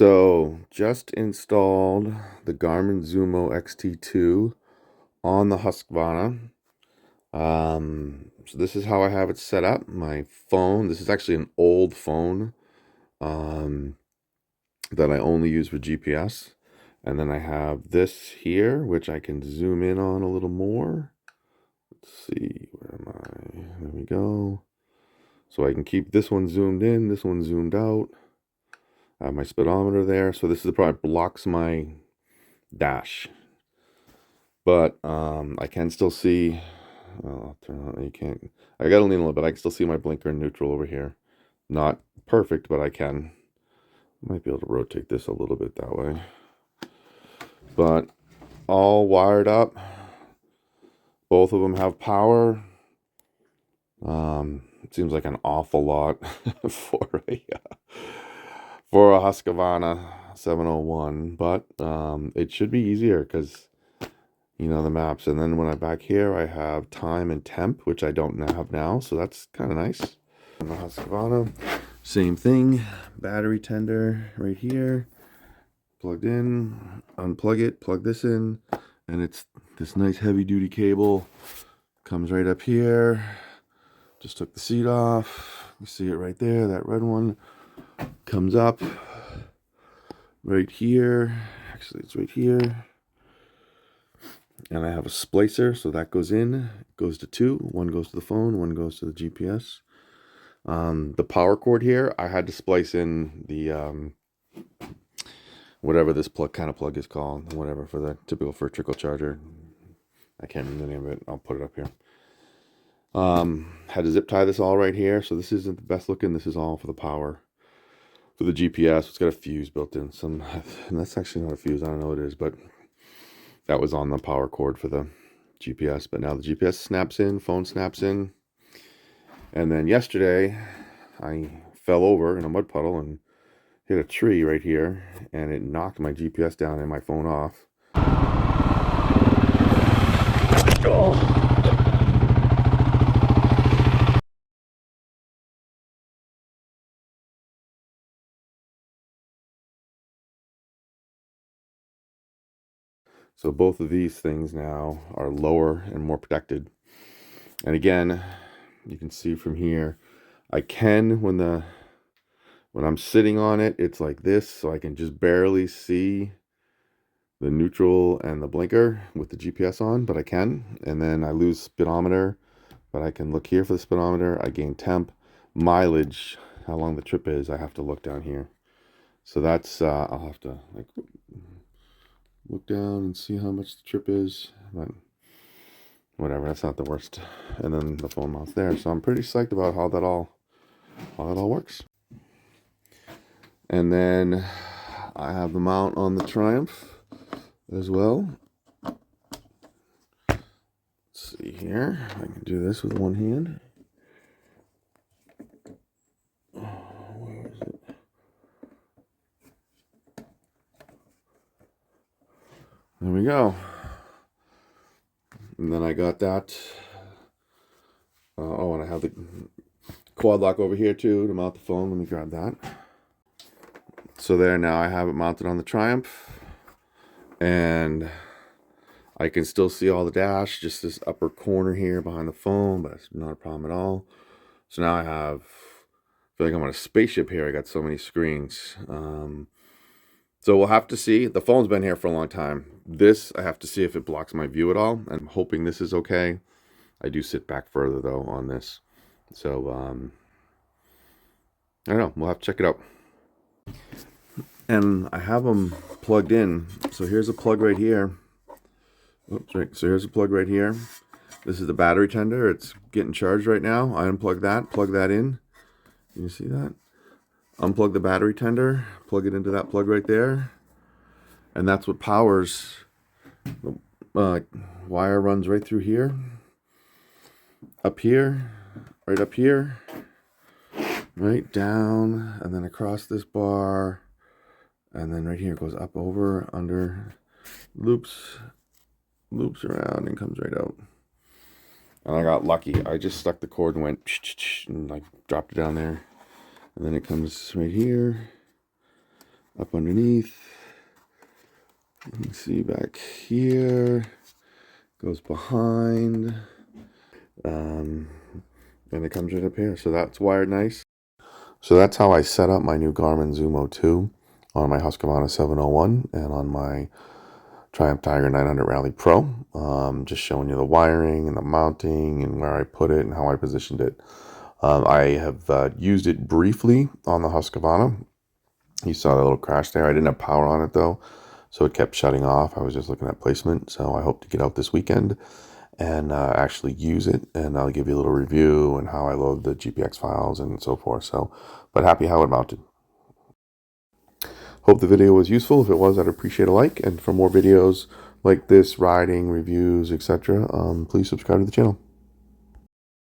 So just installed the Garmin Zumo XT2 on the Husqvarna. So this is how I have it set up. My phone, this is actually an old phone that I only use for GPS. And then I have this here, which I can zoom in on a little more. Let's see, where am I? There we go. So I can keep this one zoomed in, this one zoomed out. I have my speedometer there. So this is the part blocks my dash. But I can still see, well, I'll turn on, you can't, I gotta lean a little bit. I can still see my blinker and neutral over here. Not perfect, but I can. Might be able to rotate this a little bit that way. But all wired up. Both of them have power. It seems like an awful lot for a Husqvarna 701, but it should be easier because you know the maps. And then when I'm back here, I have time and temp, which I don't have now, so that's kind of nice. And the Husqvarna, same thing. Battery tender right here, plugged in. Unplug it, plug this in, and it's this nice heavy-duty cable. Comes right up here. Just took the seat off. You see it right there. That red one comes up right here. Actually, it's right here. And I have a splicer, so that goes in. It goes to two. One goes to the phone, one goes to the GPS. The power cord here, I had to splice in the whatever this kind of plug is called, whatever, for the typical for a trickle charger. I can't remember the name of it. I'll put it up here. Had to zip tie this all right here. So this isn't the best looking. This is all for the power. For the GPS, it's got a fuse built in. And that's actually not a fuse. I don't know what it is, but that was on the power cord for the GPS. But now the GPS snaps in, phone snaps in. And then yesterday, I fell over in a mud puddle and hit a tree right here. And it knocked my GPS down and my phone off. Oh. So both of these things now are lower and more protected. And again, you can see from here, I can, when I'm sitting on it, it's like this, so I can just barely see the neutral and the blinker with the GPS on, but I can. And then I lose speedometer, but I can look here for the speedometer. I gain temp, mileage, how long the trip is, I have to look down here. So that's, I'll have to like look down and see how much the trip is, but whatever, that's not the worst. And then the phone mount's there, so I'm pretty psyched about how that all works. And then I have the mount on the Triumph as well. Let's see here, I can do this with one hand. Where is it? There we go. And then I got that. Oh, and I have the quad lock over here too to mount the phone. Let me grab that. So there, now I have it mounted on the Triumph. And I can still see all the dash, just this upper corner here behind the phone, but it's not a problem at all. So now I feel like I'm on a spaceship here. I got so many screens. So we'll have to see. The phone's been here for a long time. This, I have to see if it blocks my view at all. I'm hoping this is okay. I do sit back further though on this. So, I don't know. We'll have to check it out. And I have them plugged in. So here's a plug right here. Oops, right. So here's a plug right here. This is the battery tender. It's getting charged right now. I unplug that, plug that in. Can you see that? Unplug the battery tender, plug it into that plug right there. And that's what powers the wire runs right through here. Up here, right up here. Right down, and then across this bar. And then right here, it goes up, over, under, loops around and comes right out. And I got lucky. I just stuck the cord and went and like dropped it down there. And then it comes right here. up underneath. You can see back here, goes behind, and it comes right up here. So that's wired nice. So that's how I set up my new Garmin Zumo 2 on my Husqvarna 701 and on my Triumph Tiger 900 Rally Pro. Just showing you the wiring and the mounting and where I put it and how I positioned it. I have used it briefly on the Husqvarna. You saw that little crash there. I didn't have power on it though, so it kept shutting off. I was just looking at placement. So I hope to get out this weekend and actually use it, and I'll give you a little review and how I load the GPX files and so forth. So, but happy how it mounted. Hope the video was useful. If it was, I'd appreciate a like. And for more videos like this, riding, reviews, etc., please subscribe to the channel.